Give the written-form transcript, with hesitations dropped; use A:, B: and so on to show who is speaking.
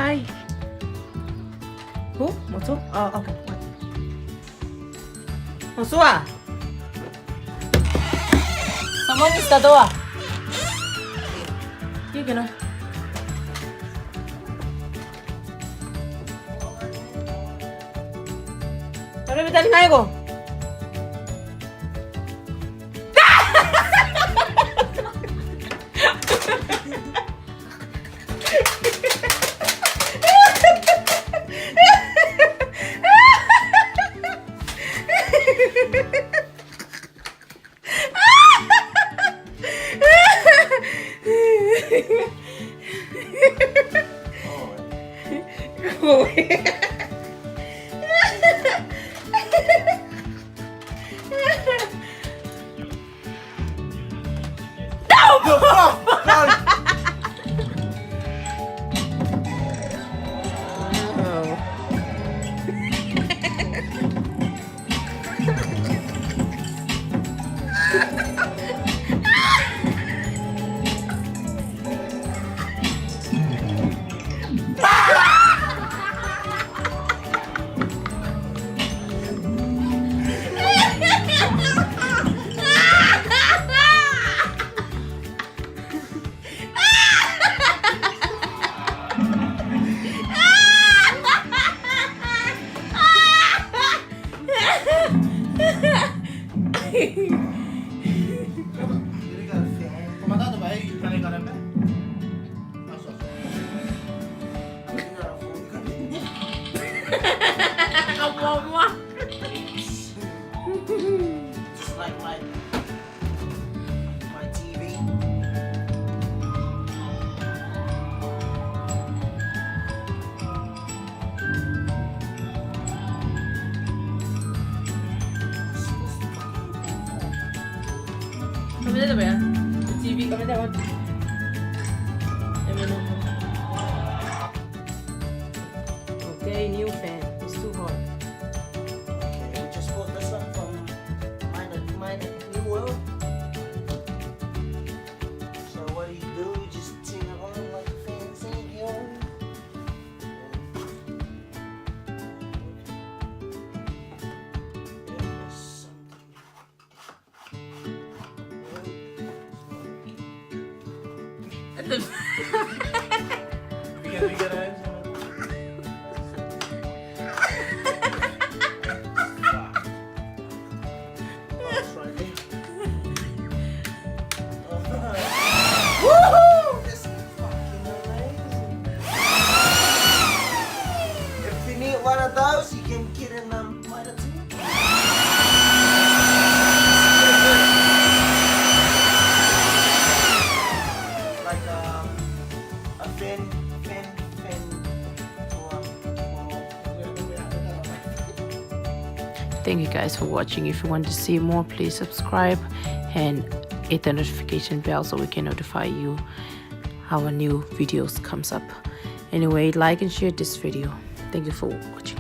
A: Hi. Who? Mosu? Oh, okay. Mosua! Someone is the door. You can. Pero me taling ayaw ko.
B: Just like my TV.
A: Kami na ba yan? TV kami na ba? Okay, new fan. It's too hot.
B: Okay, we just bought this up from my New World. So what do? Just turn it on like the fans say, yo. Woohoo! This is fucking amazing. If you need one of those, you can get in Mitre 2. Like a fin.
A: Thank you guys for watching. If you want to see more, please subscribe and hit the notification bell so we can notify you how our new videos comes up. Anyway, like and share this video. Thank you for watching.